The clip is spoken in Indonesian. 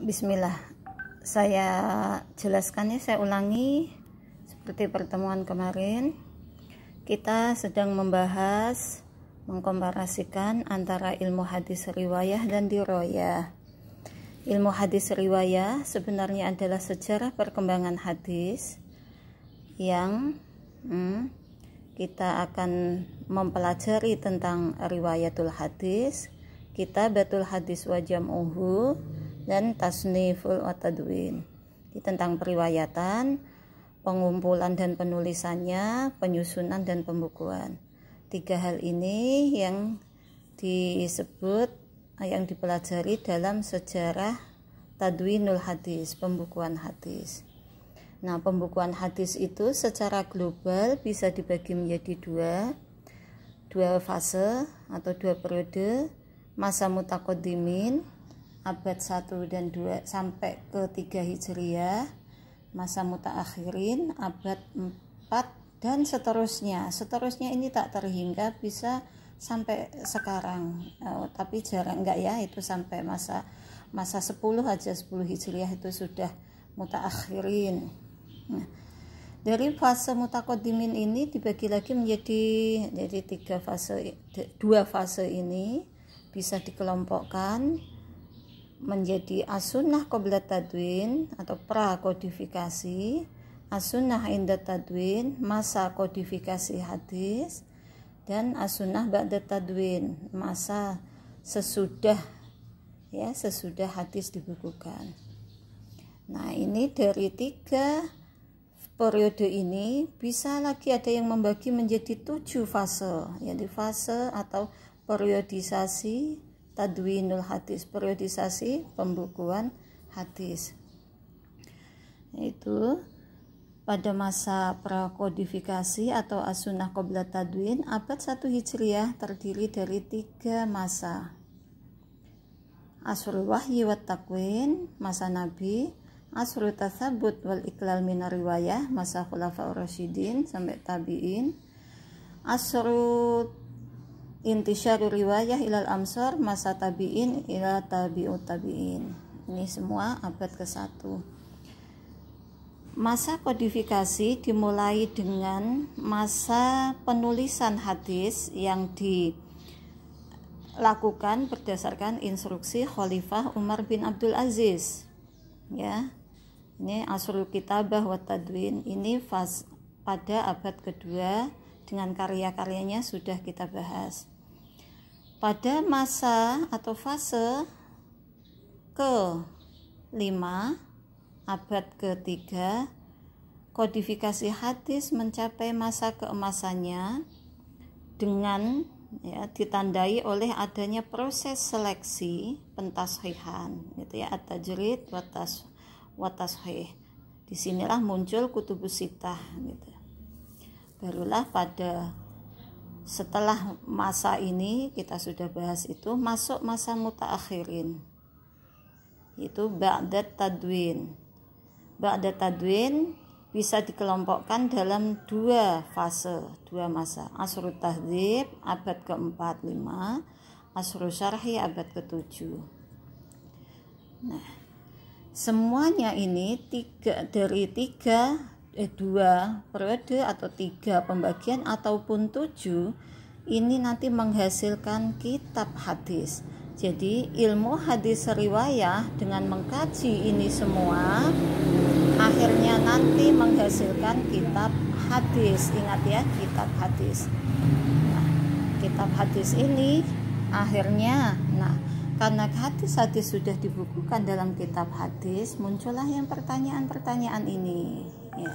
Bismillah, saya jelaskan ya, saya ulangi seperti pertemuan kemarin. Kita sedang membahas, mengkomparasikan antara ilmu hadis riwayah dan diroyah. Ilmu hadis riwayah sebenarnya adalah sejarah perkembangan hadis yang kita akan mempelajari tentang riwayatul hadis, kitabatul hadis wa jam'uhu, dan tasniful wa tadwin. Tentang periwayatan, pengumpulan dan penulisannya, penyusunan dan pembukuan. 3 hal ini yang disebut, yang dipelajari dalam sejarah tadwinul hadis, pembukuan hadis. Nah, pembukuan hadis itu secara global bisa dibagi menjadi dua fase atau 2 periode. Masa mutaqaddimin abad 1 dan 2 sampai ke 3 Hijriah, masa mutaakhirin abad 4 dan seterusnya. Seterusnya ini tak terhingga, bisa sampai sekarang. Tapi jarang enggak ya, itu sampai masa 10 aja, 10 Hijriah itu sudah mutaakhirin. Nah, dari fase mutaqaddimin ini dibagi lagi menjadi 2 fase ini bisa dikelompokkan menjadi as-sunnah qabla tadwin atau pra-kodifikasi, as-sunnah inda tadwin, masa kodifikasi hadis, dan as-sunnah ba'da tadwin, masa sesudah hadis dibukukan. Nah, ini dari 3 periode ini bisa lagi ada yang membagi menjadi 7 fase, yaitu fase atau periodisasi tadwinul hadis, periodisasi pembukuan hadis. Yaitu pada masa prakodifikasi atau as-sunnah qabla tadwin abad 1 Hijriah terdiri dari 3 masa. Asrul wahyi wat takwin, masa Nabi. Asrul tasabbut wal iklal minar riwayah, masa khulafaur rasyidin sampai tabi'in. Asrul intisyarul riwayah ilal amsar, masa tabi'in ila tabi'ut tabi'in. Ini semua abad ke-1. Masa kodifikasi dimulai dengan masa penulisan hadis yang dilakukan berdasarkan instruksi Khalifah Umar bin Abdul Aziz. Ya. Ini asrul kitabah wa tadwin, ini pada abad kedua dengan karya-karyanya sudah kita bahas. Pada masa atau fase ke-5 abad ke-3 kodifikasi hadis mencapai masa keemasannya dengan ditandai oleh adanya proses seleksi pentashihan, gitu ya, at-tajrid wa tashih. Disinilah muncul kutubus sittah, gitu. Barulah pada setelah masa ini, kita sudah bahas itu, masuk masa mutaakhirin, itu ba'da tadwin. Ba'da tadwin bisa dikelompokkan dalam 2 fase, 2 masa. Asrul tahdzib abad ke-4, 5, asrul syarhi abad ke-7. Nah, semuanya ini 2 periode atau 3 pembagian ataupun 7 ini nanti menghasilkan kitab hadis. Jadi ilmu hadis riwayah dengan mengkaji ini semua akhirnya nanti menghasilkan kitab hadis. Ingat ya, kitab hadis. Nah, kitab hadis ini akhirnya, karena hadis-hadis sudah dibukukan dalam kitab hadis, muncullah yang pertanyaan-pertanyaan ini, ya.